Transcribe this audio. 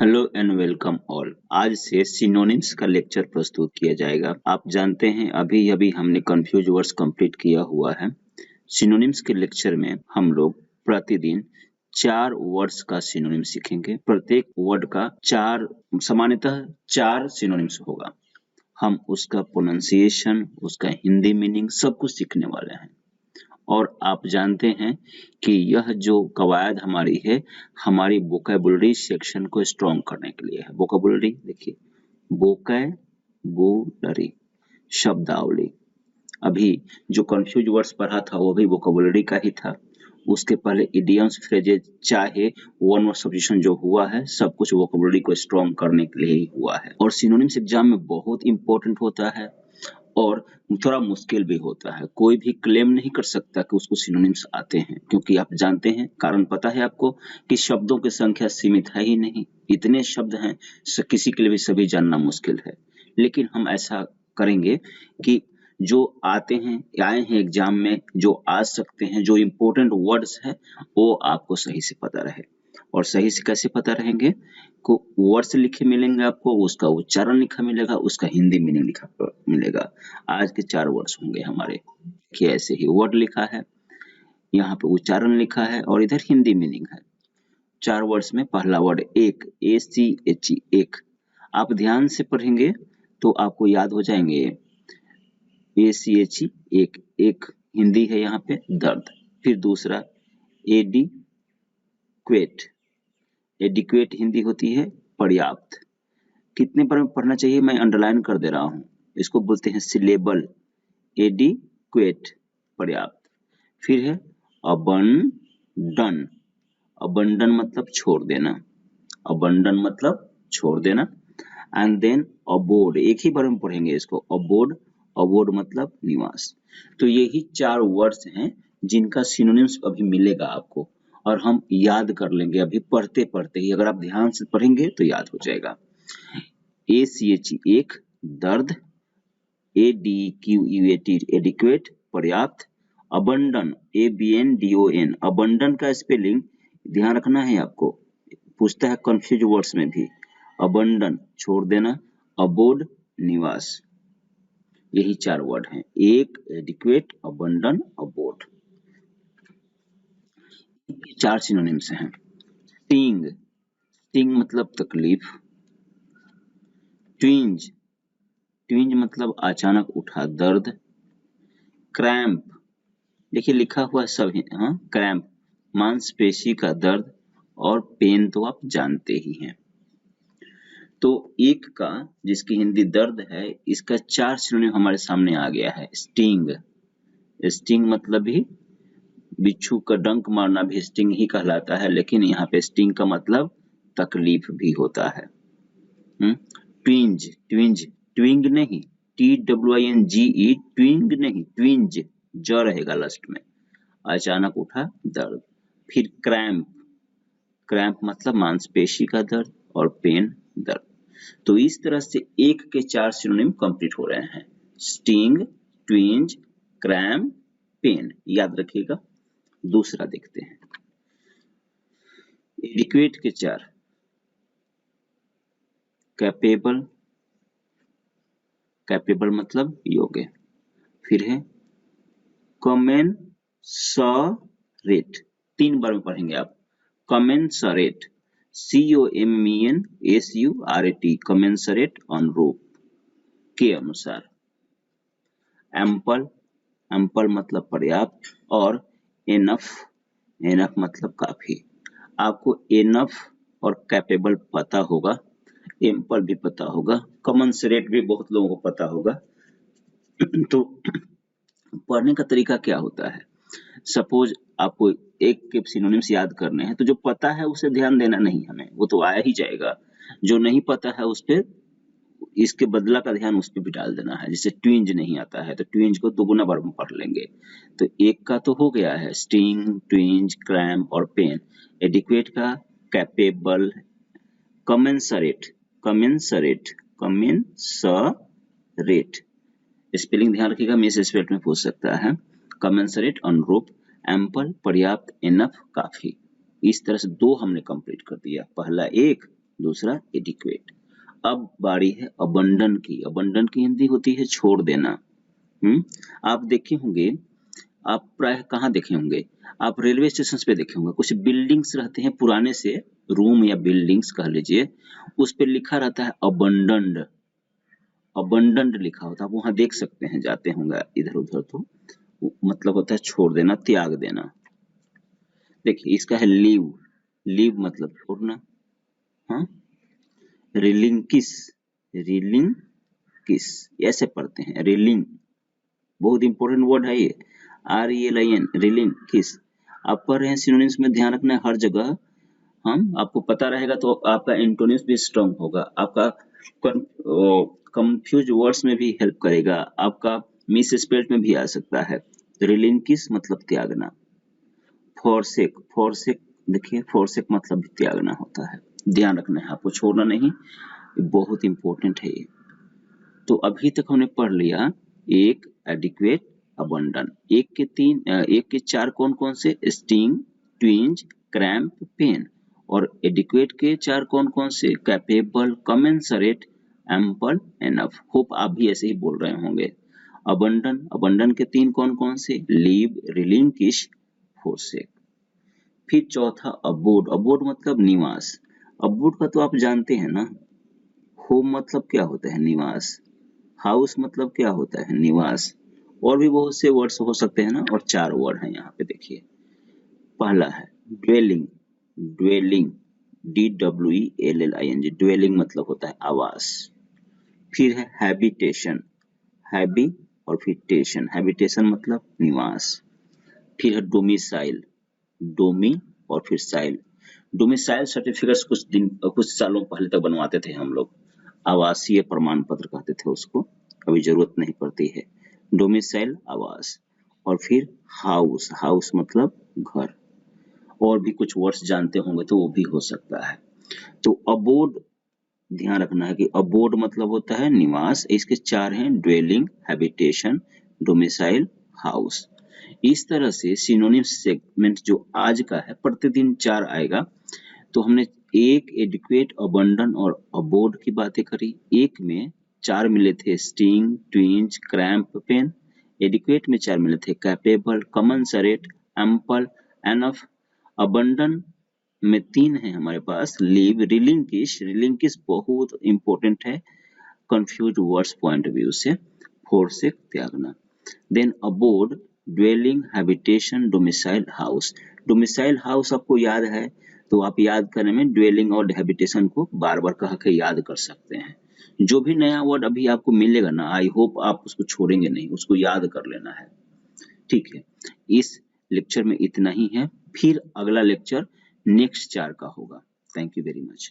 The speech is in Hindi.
Hello and welcome all. आज से सिनोनिम्स का लेक्चर प्रस्तुत किया जाएगा। आप जानते हैं अभी हमने कंफ्यूज वर्ड्स कंप्लीट किया हुआ है। सिनोनिम्स के लेक्चर में हम लोग प्रतिदिन 4 वर्ड्स का सिनोनिम सीखेंगे। प्रत्येक वर्ड का सामान्यतः 4 सिनोनिम्स होगा। हम उसका प्रोनाउंसिएशन, उसका हिंदी मीनिंग सब कुछ सीखने वाले हैं। और आप जानते हैं कि यह जो कवायद हमारी है, हमारी वोकैबुलरी सेक्शन को स्ट्रॉन्ग करने के लिए है। वोकैबुलरी देखिए, वोकैबुलरी शब्दावली। अभी जो कंफ्यूज वर्ड्स पढ़ा था वो भी वोकैबुलरी का ही था। उसके पहले इडियम्स, फ्रेजेज, चाहे वन वर्ड सब्स्टिट्यूशन जो हुआ है, सब कुछ वोकैबुलरी को स्ट्रॉन्ग करने के लिए ही हुआ है। और सिनोनिम्स एग्जाम में बहुत इंपॉर्टेंट होता है और थोड़ा मुश्किल भी होता है। कोई भी क्लेम नहीं कर सकता कि उसको सिनोनिम्स आते हैं, क्योंकि आप जानते हैं, कारण पता है आपको कि शब्दों की संख्या सीमित है ही नहीं। इतने शब्द हैं, किसी के लिए भी सभी जानना मुश्किल है। लेकिन हम ऐसा करेंगे कि जो आते हैं, आए हैं एग्जाम में, जो आ सकते हैं, जो इम्पोर्टेंट वर्ड्स है, वो आपको सही से पता रहे। और सही से कैसे पता रहेंगे? को वर्ड्स लिखे मिलेंगे आपको, उसका उच्चारण लिखा मिलेगा, उसका हिंदी मीनिंग लिखा मिलेगा। आज के 4 वर्ड्स होंगे हमारे कि ऐसे ही वर्ड लिखा है, यहाँ पे उच्चारण लिखा है और इधर हिंदी मीनिंग है। 4 वर्ड्स में पहला वर्ड एक, ACHE, एक। आप ध्यान से पढ़ेंगे तो आपको याद हो जाएंगे। ACHE, एक। एक हिंदी है यहाँ पे दर्द। फिर दूसरा एडिक्वेट। एडिक्वेट हिंदी होती है पर्याप्त। कितने बार में पढ़ना चाहिए मैं अंडरलाइन कर दे रहा हूं। इसको बोलते हैं सिलेबल। एडिक्वेट पर्याप्त। फिर है अबंडन। अबंडन मतलब छोड़ देना। अबंडन मतलब छोड़ देना। एंड देन अबोर्ड, एक ही बार में पढ़ेंगे इसको, अबोर्ड। अबोर्ड मतलब निवास। तो यही 4 वर्ड्स हैं जिनका सिनोनिम्स अभी मिलेगा आपको, और हम याद कर लेंगे अभी पढ़ते पढ़ते ही। अगर आप ध्यान से पढ़ेंगे तो याद हो जाएगा। ACHE, एक, दर्द। ADQUAT, एडिक्वेट पर्याप्त। अबंडन, ABNDON, अबंडन का स्पेलिंग ध्यान रखना है आपको, पूछता है कंफ्यूज वर्ड्स में भी। अबंडन छोड़ देना, अबोर्ड निवास। यही 4 वर्ड हैं, एक, एडिक्वेट, अबंडन, अबोर्ड। 4 सिनोनिम्स हैं। स्टिंग, स्टिंग मतलब तकलीफ। ट्विंज, ट्विंज मतलब अचानक उठा दर्द। क्रैम्प, देखिए लिखा हुआ सब है, हाँ, क्रैम्प मांसपेशी का दर्द। और पेन तो आप जानते ही हैं। तो एक का, जिसकी हिंदी दर्द है, इसका 4 सिनोनिम हमारे सामने आ गया है। स्टिंग, स्टिंग मतलब भी बिच्छू का डंक मारना भी स्टिंग ही कहलाता है, लेकिन यहाँ पे स्टिंग का मतलब तकलीफ भी होता है। ट्विंज, ट्विंज, ट्विंग नहीं, TWINGE, ट्विंग नहीं, ट्विंज, ज रहेगा लास्ट में। अचानक उठा दर्द। फिर क्रैम्प, क्रैम्प मतलब मांसपेशी का दर्द, और पेन दर्द। तो इस तरह से एक के 4 सिनोनिम कंप्लीट हो रहे हैं। स्टिंग, ट्विंज, क्रैम्प, पेन, याद रखिएगा। दूसरा देखते हैं, एडिक्वेट के 4, कैपेबल, कैपेबल मतलब योग्य। फिर है कमेंसरेट, 3 बार में पढ़ेंगे आप। कमेंसरेट, COMMENSURAT, कमेंसरेट, अनुरूप, के अनुसार। एम्पल, एम्पल मतलब पर्याप्त। और एनफ, एनफ मतलब काफी। आपको एनफ और कैपेबल पता होगा, एम्पल भी पता होगा, कमेंसरेट भी बहुत लोगों को पता होगा। तो पढ़ने का तरीका क्या होता है? सपोज आपको एक के सिनोनिम्स याद करने हैं, तो जो पता है उसे ध्यान देना नहीं हमें, वो तो आया ही जाएगा। जो नहीं पता है उस पे, इसके बदला का ध्यान उस पे भी डाल देना है। जैसे ट्विंज नहीं आता है तो ट्विंज को 2 गुना बार में पढ़ लेंगे। तो एक का तो हो गया है, स्टिंग, ट्विंज, क्रैम्प और पेन। एडिक्वेट का capable, commensurate, commensurate, commensurate, spelling ध्यान रखिएगा, मिस स्पेल में पूछ सकता है। कमेंसरेट अनुरूप, एम्पल पर्याप्त, एनफ काफी। इस तरह से 2 हमने कंप्लीट कर दिया। पहला एक, दूसरा एडिक्वेट। अब बारी है अबंडन की। अबंडन की हिंदी होती है छोड़ देना। आप देखे होंगे, आप प्राय कहाँ देखे होंगे, आप रेलवे स्टेशन पे देखे होंगे, कुछ बिल्डिंग्स रहते हैं पुराने से, रूम या बिल्डिंग्स कह लीजिए, उस पे लिखा रहता है अबंडन्ड। अबंडन्ड लिखा होता है, आप वहां देख सकते हैं, जाते होंगे इधर उधर, तो मतलब होता है छोड़ देना, त्याग देना। देखिए इसका है लीव। लीव मतलब छोड़ना। हाँ, रिलिंकिस। रिलिंकिस ऐसे पढ़ते हैं, रिलिंग, बहुत इंपॉर्टेंट वर्ड है ये, RELIN, रिलिंकिस। आप पढ़ रहे हैं सिनोनिम्स में, ध्यान रखना है हर जगह। हम आपको पता रहेगा तो आपका एंटोनिम्स भी स्ट्रांग होगा, आपका कंफ्यूज वर्ड्स में भी हेल्प करेगा, आपका मिस स्पेल्ड में भी आ सकता है। रिलिंकिस मतलब त्यागना। फॉरसेक, फॉरसेक देखिए, फॉरसेक मतलब भी त्यागना होता है, ध्यान रखना है आपको, छोड़ना नहीं, बहुत इंपॉर्टेंट है ये। तो अभी तक हमने पढ़ लिया एक, एडिक्वेट, अबंडन। एक के चार कौन कौन से, स्टिंग, ट्विंज, क्रैम्प, पेन। और एडिक्वेट के चार कौन कौन से, capable, commensurate, ample, enough. Hope आप भी ऐसे ही बोल रहे होंगे। अबंडन, अबंडन के तीन कौन कौन से, लीव, रिलिंकिश, फोरसेक। फिर चौथा अबोड। अबोड मतलब निवास। अबोड का तो आप जानते हैं ना, होम मतलब क्या होता है, निवास। हाउस मतलब क्या होता है, निवास। और भी बहुत से वर्ड्स हो सकते हैं ना, और चार वर्ड हैं यहाँ पे देखिए। पहला है ड्वेलिंग। ड्वेलिंग, DWELLING, ड्वेलिंग मतलब होता है आवास। फिर है हैबिटेशन। हैबी और फिर टेशन, हैबिटेशन मतलब निवास। फिर है डोमिसाइल। डोमी और फिर साइल। डोमिसाइल सर्टिफिकेट्स कुछ सालों पहले तक बनवाते थे हम लोग, आवासीय प्रमाण पत्र कहते थे उसको, अभी जरूरत नहीं पड़ती है। डोमिसाइल आवास। और फिर हाउस, हाउस मतलब घर। और भी कुछ वर्ड्स जानते होंगे तो वो भी हो सकता है। तो अबोड, ध्यान रखना है कि अबोड मतलब होता है निवास। इसके चार हैं, ड्वेलिंग, हैबिटेशन, डोमिसाइल, हाउस। इस तरह से सिनोनिम सेगमेंट जो आज का है, प्रतिदिन चार आएगा। तो हमने एक, एडिक्वेट, अबंडन और अबोर्ड की बातें करी। एक में चार मिले थे, स्टिंग, ट्विंज, क्रैम्प, पेन। एडिक्वेट में चार मिले थे, capable, commensurate, ample, enough. Abandon में तीन है हमारे पास, लीव, रिलिंकिश। रिलिंकिश बहुत इंपॉर्टेंट है confuse words point of view से, फोरसेक त्यागना। Then abode, dwelling, habitation, domicile, house. Domicile house आपको याद है, तो आप याद करने में ड्वेलिंग और हैबिटेशन को बार बार कह के याद कर सकते हैं। जो भी नया वर्ड अभी आपको मिलेगा ना, आई होप आप उसको छोड़ेंगे नहीं, उसको याद कर लेना है। ठीक है, इस लेक्चर में इतना ही है, फिर अगला लेक्चर नेक्स्ट 4 का होगा। Thank you very much.